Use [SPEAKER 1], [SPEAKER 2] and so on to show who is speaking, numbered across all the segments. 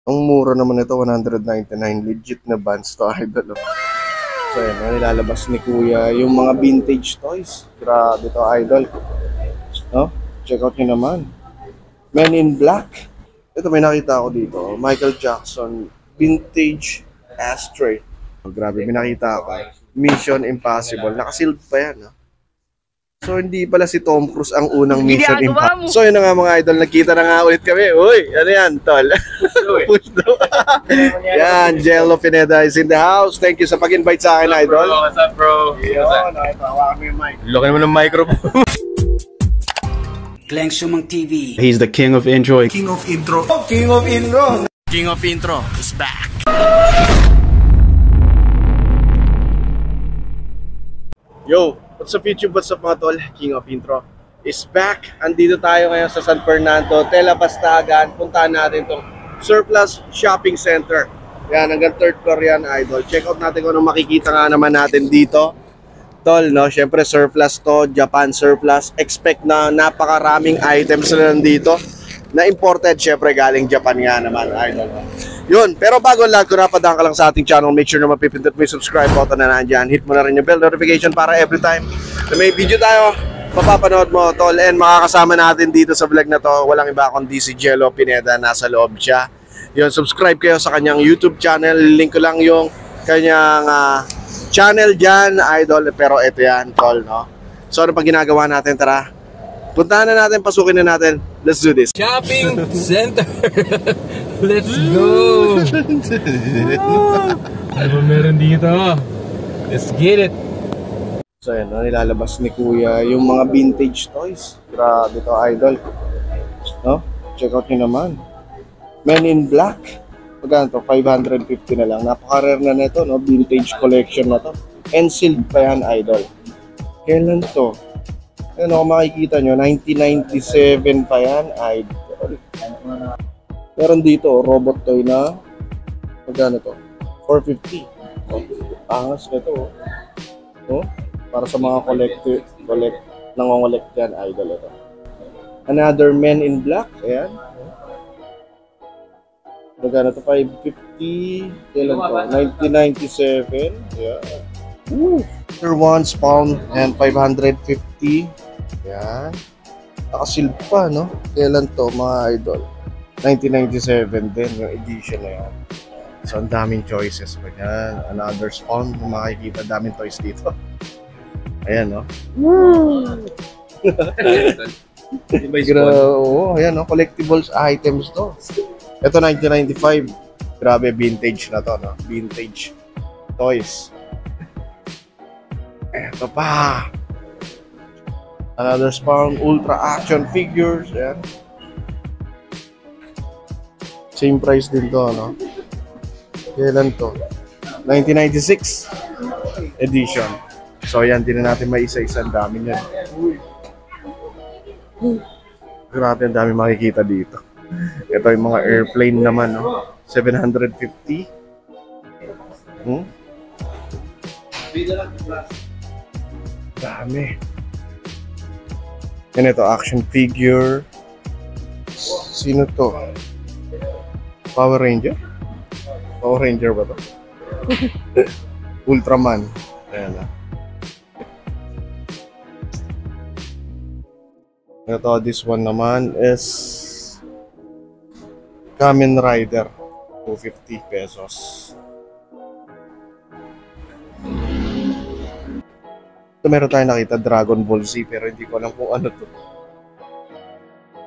[SPEAKER 1] Ang mura naman ito, 199. Legit na Vans to, idol. So yan, nilalabas ni Kuya yung mga vintage toys. Grabe to, idol. No? Check out nyo naman. Men in Black. Ito, may nakita ako dito. Michael Jackson vintage ashtray. Oh, grabe, may nakita ako. Mission Impossible. Nakasealed pa yan. No? So, hindi pala si Tom Cruise ang unang Mission Impossible. So, yun na nga mga idol. Nagkita na nga ulit kami. Uy, ano yan, tol? Push daw. Yan, Jello Pineda is in the house. Thank you sa pag-invite sa akin, idol.
[SPEAKER 2] What's up, bro?
[SPEAKER 1] Yun, hawakan mo yung mic.
[SPEAKER 2] Laki naman ng microphone.
[SPEAKER 3] Glenn Sumang TV.
[SPEAKER 2] He's the king of enjoy.
[SPEAKER 1] King of intro.
[SPEAKER 3] King of Intro.
[SPEAKER 2] King of intro is back.
[SPEAKER 1] Yo, what's up YouTube, what's up mga tol? King of Intro is back. Andito tayo ngayon sa San Fernando, Tela Bastagan. Puntahan natin itong Surplus Shopping Center. Yan, hanggang 3rd floor yan, idol. Check out natin kung anong makikita nga naman natin dito. Tol, no? Siyempre surplus to, Japan surplus. Expect na napakaraming items na nandito na imported, siyempre galing Japan nga naman, idol. Yun, pero bago lahat, kung napadaan ka lang sa ating channel, make sure na mapipindot mo yung subscribe button na nandyan. Hit mo na rin yung bell notification para every time na may video tayo, mapapanood mo, tol. And makakasama natin dito sa vlog na to, walang iba kundi si Jello Pineda, nasa loob siya. Yun, subscribe kayo sa kanyang YouTube channel. Link ko lang yung kanyang channel dyan, idol. Pero ito yan, tol, no? So, ano pa ginagawa natin? Tara, puntahan na natin, pasukin na natin. Let's do this.
[SPEAKER 2] Shopping center. Let's go. Ano ba meron dito? Let's get it.
[SPEAKER 1] So, yan, no? Nilalabas ni Kuya yung mga vintage toys. Grabe to, idol. No? Check out nyo naman. Men in Black. Magkano to? 550 na lang. Napaka-rare na nito, no? Vintage collection na to. And sealed pa yan, idol. Kailan to? Ano kung makikita nyo, 1997 pa yan, idol. Meron dito, robot toy na, magkano to? 450. Oh, angas na to. Oh, para sa mga nangongolekt yan, idol ito. Another Men in Black, ayan. Magkano to? 550. Kailan to? 1997. Yeah. Woo! Ones pound and 550. Yan. Nakasealed pa, no? Kailan to, mga idol? 1997 din, yung edition na yan. So, ang daming choices pa yan. Another spawn, kung makikita, daming toys dito. Ayan, no? Woo! Oo, ayan, no? Collectibles items to. Ito, 1995. Grabe, vintage na to, no? Vintage toys. Ito pa. Another spawn, ultra action figures. Ayan. Same price din to, no? Kailan to? 1996 edition. So, yan. Din na natin maisa-isa. Ang dami niyan. Grabe, ang dami makikita dito. Ito yung mga airplane naman, no? 750. Dami. Yan ito, action figure. Sino to? Power Ranger? Power Ranger ba to? Ultraman. Ayan na. Ito, this one naman is Kamen Rider. 250 pesos. Ito meron tayong nakita, Dragon Ball Z, pero hindi ko alam kung ano to.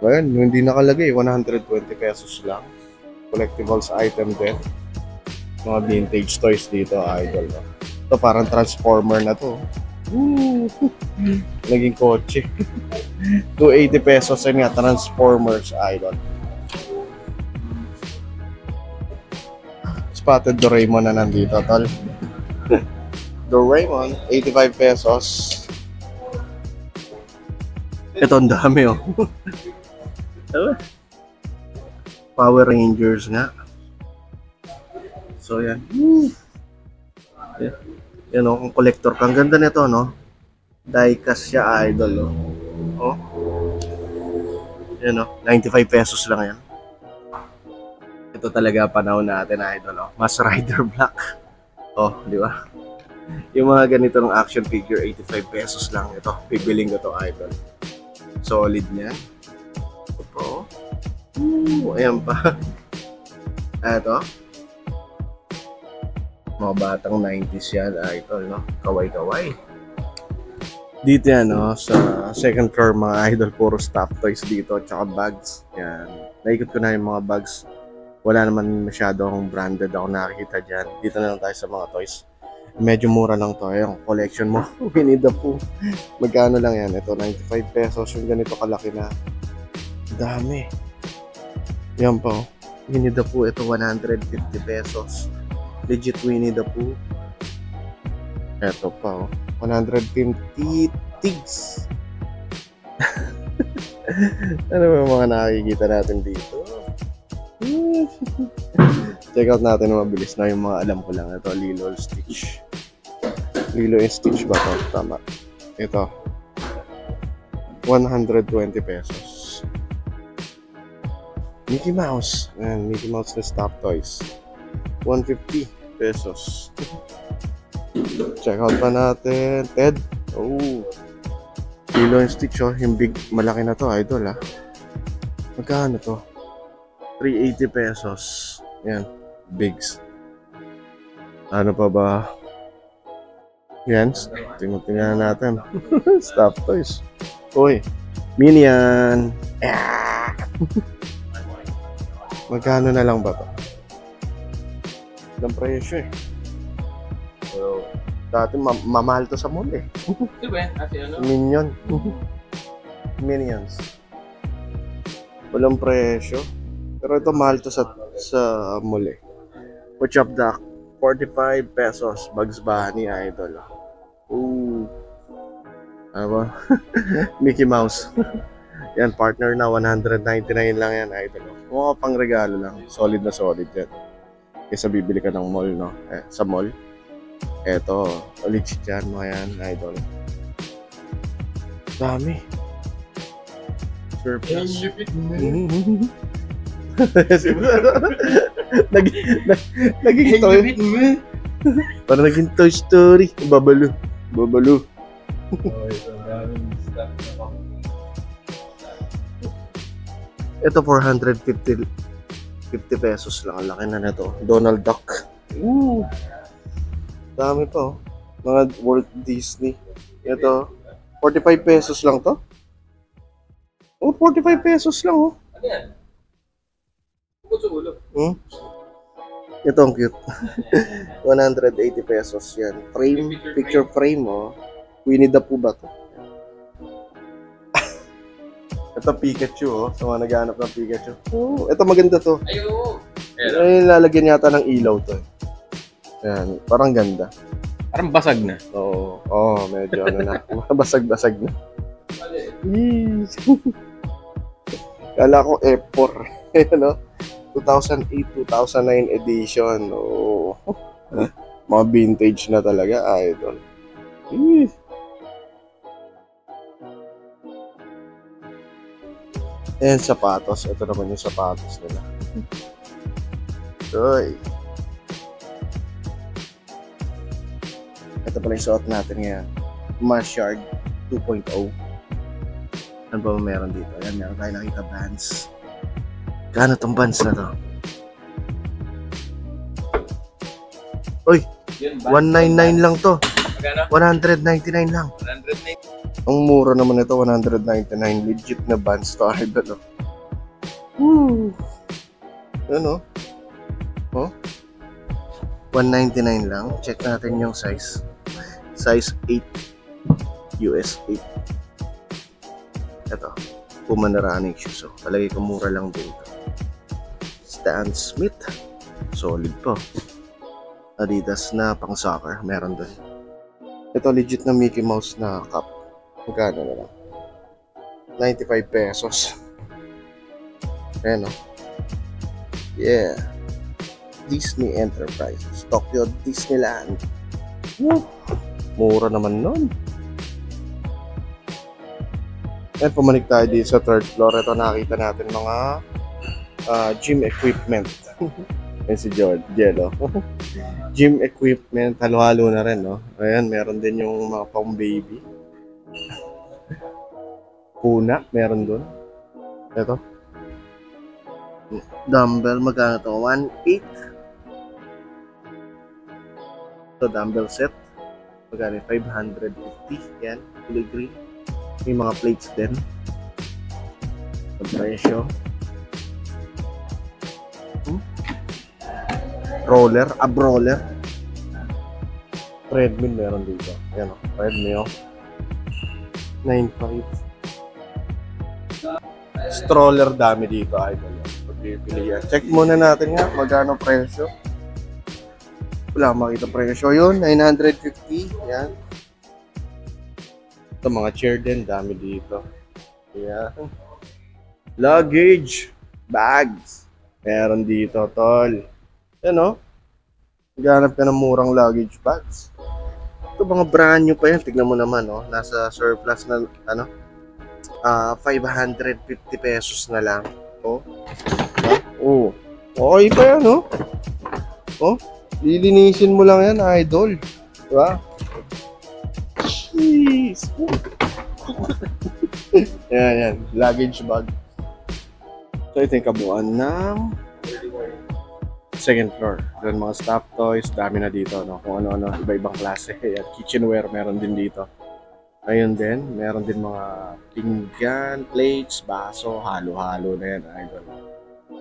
[SPEAKER 1] Ayan, yung hindi nakalagay, 120 pesos lang. Collectibles item din. Mga vintage toys dito, idol. Ito parang Transformer na to. Naging kotse. 280 pesos yun nga, Transformers, idol. Spotted Doraemon na nandito, tol. Doraemon, 85 pesos. Ito, ang dami, oh. Power Rangers nga. So, yan. Yan, oh, kung collector ka. Ang ganda nito, no? Diecast siya, idol, oh. Oh. Yan, oh. 95 pesos lang yan. Ito talaga panahon natin, idol. Oh. Mas Rider Black. Oh, di ba? Yung mga ganito ng action figure, 85 pesos lang ito. Bibiling ko to, idol. Solid niya. Ito po. Ayan pa. Ito. Mga batang 90s yan, idol, no? Kaway-kaway. Dito yan, no? Sa second floor, mga idol, puro stuff toys dito, tsaka bags. Yan. Naikot ko na yung mga bags. Wala naman masyadong branded ako nakikita dyan. Dito na lang tayo sa mga toys. Medyo mura lang to. Yung collection mo, Winnie the Pooh. Magkano lang yan? Ito, 95 pesos. Yung ganito kalaki na. Dami. Yan po. Winnie the Pooh. Ito, 150 pesos. Legit Winnie the Pooh. Ito pa, oh. 150 tigs. Ano ba yung mga nakikita natin dito? Check out natin na mabilis na yung mga alam ko lang. Ito, Lilo and Stitch. Lilo and Stitch ba ito? Tama. Ito. 120 pesos. Mickey Mouse. Ayan, Mickey Mouse na stop toys. 150 pesos. Check out pa natin. Ted. Oh. Lilo and Stitch, oh. Yung big, malaki na to, idol, ah. Magkano to? 380 pesos. Yan. Bigs. Ano pa ba? Yan. Tingnan natin. Stop toys. Uy. Minion. Magkano na lang ba to? Ilang presyo eh. So, dati mamahal to sa mall eh.
[SPEAKER 2] Diba? Kasi ano?
[SPEAKER 1] Minion. Minions. Walang presyo. Pero ito mahal to sa mall eh. Watch up duck. 45 pesos. Bugs Bunny, idol. Ooh. Ano ba? Mickey Mouse. Yan, partner na. 199 lang yan, idol. Mga pang regalo lang. Solid na solid yan. Kaysa bibili ka ng mall, no? Sa mall. Eto. Legit yan, mga yan, idol. Dami. Surplus. Naging toy. Parang naging Toy Story. Babalo. Ito 450 pesos lang. Ang laki na nito. Donald Duck. Dami pa, oh. Mga Walt Disney. Ito 45 pesos lang to. Oh, 45 pesos lang, oh.
[SPEAKER 2] Ano yan?
[SPEAKER 1] Ito ang cute. 180 pesos yan. Frame, picture frame, oh. Winnie the Pooh ba to? Ito Pikachu, oh. Sa mga naghahanap ng Pikachu. Oh, ito maganda to.
[SPEAKER 2] Ayun.
[SPEAKER 1] Ay, lalagyan yata ng ilaw to. Yan, parang ganda.
[SPEAKER 2] Parang basag na.
[SPEAKER 1] Oo, medyo ano na. Basag-basag na. Kala ko F4. Ano? 2008-2009 edition. Oh. Mga vintage na talaga, idol. Ayan, sapatos. Ito naman yung sapatos nila. Uy. Ito pala yung suot natin ngayon. Marshard 2.0. Ano ba meron dito? Ayan, meron tayo nakita bands. Kano tong bands na to? Uy! 199 lang to. 199 lang.
[SPEAKER 2] 199.
[SPEAKER 1] Ang mura naman ito, 199. Legit na bands to, idol. Woo! Ano? Oh? 199 lang. Check natin yung size. Size 8. US 8. Ito. Puma na running shoes. So, palagay ko mura lang din ito. Stan Smith. Solid po. Adidas na pang soccer. Meron doon. Ito legit na Mickey Mouse na cup. Magkano na lang? 95 pesos. Ayan, no? Yeah. Disney Enterprises. Tokyo Disneyland. Woo! Mura naman nun. Ayan, pumanik tayo dito sa third floor. Ito nakita natin mga gym equipment. Yan si Jello. Gym equipment, halo-halo na rin, no? Ayan, meron din yung mga pang baby. Puna, meron dun. Ito. Dumbbell, magkano to? 1.8. Ito, dumbbell set. Magkano? 550. Yan, kulay green. May mga plates din. Ang presyo. Roller, ab roller. Treadmill meron dito. Ayan o, treadmill. 9.5. Stroller dami dito, idol. Pagpipilian. Check muna natin nga magkano presyo. Wala makita presyo yun. 950. Yan. Ito mga chair din, dami dito. Yan. Luggage. Bags. Meron dito, tol. Yan o. Naghanap ka ng murang luggage bags. Ito mga brand new pa yan. Tignan mo naman, oh. Nasa surplus na, 550 pesos na lang. Oh. Oh. Okay pa yan, oh. Oh. Lilinisin mo lang yan, idol. Diba? Jeez. Yan. Luggage bag. So, ito yung kabuuan ng second floor. Doon mga stuff toys, dami na dito, no? Kung ano-ano, iba-ibang klase. At kitchenware meron din dito. Ayun din, meron din mga pinggan, plates, baso, halo-halo na yan, idol.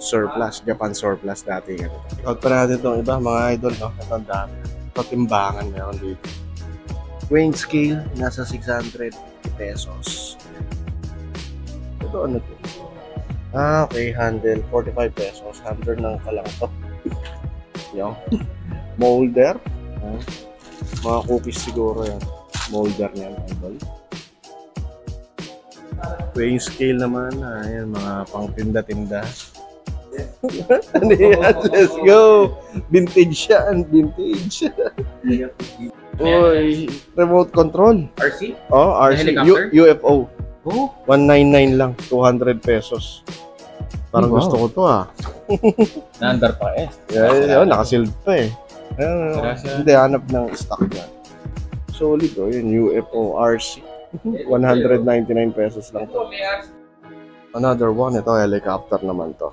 [SPEAKER 1] Surplus, Japan surplus dati. Out pa natin itong iba, mga idol, no? Ito ang dami. Ito timbangan meron dito. Weighing scale, nasa 650 pesos. Ito ano to? Okay, handle, 45 pesos. Handle ng kalang to. Yung molder. Mga cookies siguro yan. Molder niyan, idol. Weighing scale naman. Ayan, mga pang tinda-tinda. Ano yan? Let's go! Vintage yan. Vintage. Uy, remote control.
[SPEAKER 2] RC?
[SPEAKER 1] Oh, RC.
[SPEAKER 2] Helicopter?
[SPEAKER 1] UFO.
[SPEAKER 2] Oh.
[SPEAKER 1] 199 lang. 200 pesos. Parang
[SPEAKER 2] Wow.
[SPEAKER 1] gusto ko to ah.
[SPEAKER 2] Na-under pa eh.
[SPEAKER 1] Yeah, nakasealed pa eh.
[SPEAKER 2] Sarasa.
[SPEAKER 1] Hindi, hanap ng stock yan. Solid oh, yun. UFO RC. 199 pesos lang to. Another one, ito helicopter naman to.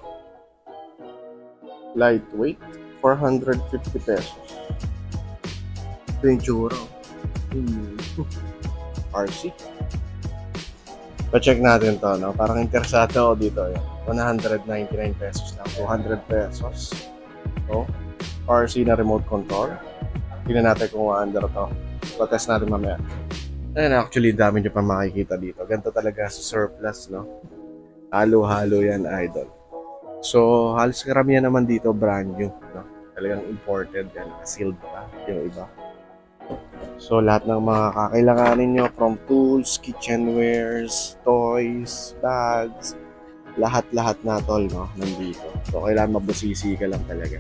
[SPEAKER 1] Lightweight, 450 pesos. Ito yung tsura. RC. Pa-check natin to, no? Parang interesado ako dito. Yan. 199 pesos lang. 200 pesos. So, RC na remote control. Tingnan natin kung under to. Pa-test natin mamaya. And actually, dami nyo pa makikita dito. Ganito talaga sa surplus, no? Halo-halo yan, idol. So, halos karamihan naman dito brand new, no? Talagang imported yan. Sealed pa yung iba. So, lahat ng mga kakailanganin nyo from tools, kitchenwares, toys, bags, lahat-lahat na tol, no? Nandito. So, kailangan mabusisi ka lang talaga.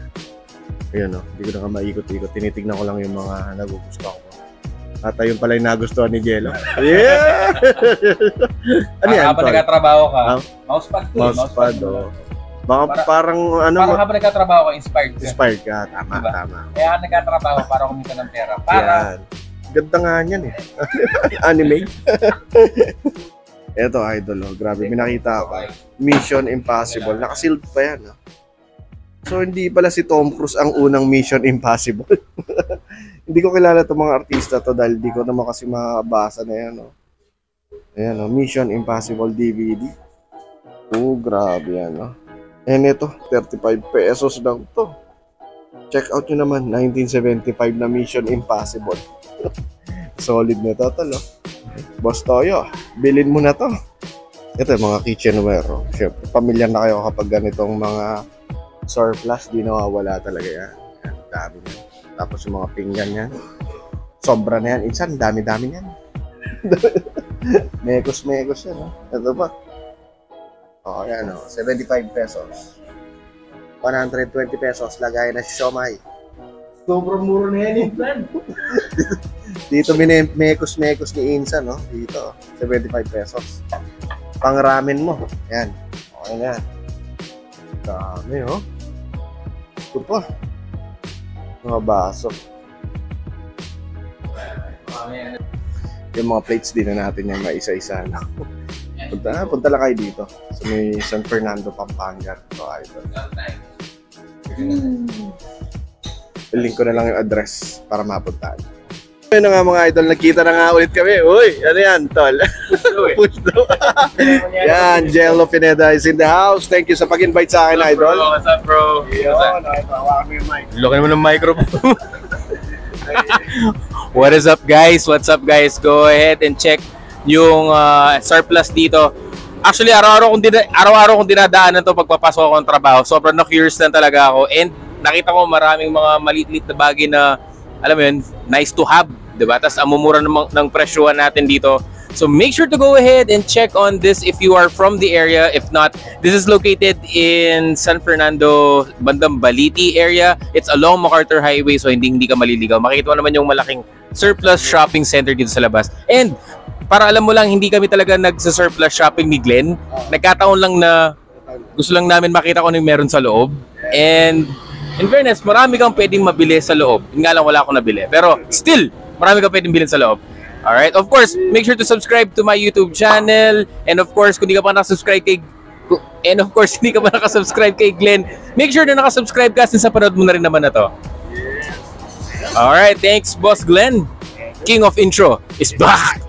[SPEAKER 1] Ayun, no? Hindi ko na nga maikot-ikot. Tinitignan ko lang yung mga nagugustuhan ko. At ayun pala yung nagustuhan ni Jello. Yeah! Ano yan,
[SPEAKER 2] Habang
[SPEAKER 1] tol?
[SPEAKER 2] nagkatrabaho ka,
[SPEAKER 1] Ah,
[SPEAKER 2] mousepad to.
[SPEAKER 1] Mousepad, oh. Baka parang ano,
[SPEAKER 2] Parang habang nagkatrabaho ka, inspired ka.
[SPEAKER 1] inspired ka. Tama,
[SPEAKER 2] Diba?
[SPEAKER 1] tama.
[SPEAKER 2] Kaya nagkatrabaho para kumita ng pera. Para
[SPEAKER 1] Yan. Ganda nga yan eh. Anime. Eto, idol. Oh. Grabe, minakita ko. Mission Impossible. Nakasealed pa yan. Oh. So, hindi pala si Tom Cruise ang unang Mission Impossible. Hindi ko kilala itong mga artista to dahil di ko naman kasi makabasa na yan. Oh. Ayan, oh. Mission Impossible DVD. Oh, grabe yan. Oh. And ito, 35 pesos lang to. Check out nyo naman, 1975 na Mission Impossible. Solid na to, talo. Boss Toyo, bilhin mo na to. Ito yung mga kitchenware. Oh. Siyempre, pamilyar na kayo kapag ganitong mga surplus, di nawawala talaga yan. Yan, dami yan. Tapos yung mga pinggan yan. Sobra na yan. Insan, dami-dami yan. Mekos-mekos yan. Oh. Ito pa. O, yan o. 75 pesos. 120 pesos. Lagay na siomay.
[SPEAKER 3] Sobrang muro na yan yung plan.
[SPEAKER 1] Dito mekos-mekos ni Insan, no? Dito, 75 pesos. Pang ramen mo. Yan. Okay na yan. Dami, oh. Ito pa. Mga baso. Yung mga plates din na natin yung maisa-isa. No? Punta lang kayo dito. Sa may San Fernando, Pampanga. Ito, idol. I-link ko na lang yung address para mapuntahan. Ayun na nga mga idol, nagkita na nga ulit kami. Uy, ano yan, tol? Push through. Yan, Jello Pineda is in the house. Thank you sa pag-invite sa akin, idol.
[SPEAKER 2] What's up, bro?
[SPEAKER 1] Yun, hawakan mo yung mic.
[SPEAKER 2] Laki naman ng microphone. What is up, guys? What's up, guys? Go ahead and check yung surplus dito. Actually, araw-araw kong dinadaanan to pagpapasok ako ng trabaho. Sobrang na-curious lang talaga ako. And nakita ko maraming mga maliit-liit na bagay na, alam mo yun, nice to have. Diba? Tapos amumura ng presyuhan natin dito. So make sure to go ahead and check on this if you are from the area. If not, this is located in San Fernando, bandang Baliti area. It's along MacArthur Highway, so hindi ka maliligaw. Makikita mo naman yung malaking surplus shopping center dito sa labas. And para alam mo lang, hindi kami talaga nagsa-surplus shopping ni Glenn. Nagkataon lang na gusto lang namin makita kung ano yung meron sa loob. And in fairness, marami kang pwedeng mabili sa loob. Yun nga lang, wala akong nabili. Pero still, marami kang pwedeng bilhin sa loob. Alright? Of course, make sure to subscribe to my YouTube channel. And of course, kung di ka pa nakasubscribe kay Glenn, make sure na nakasubscribe ka since napanood mo na rin naman na to. Alright, thanks Boss Glenn. King of Intro is back!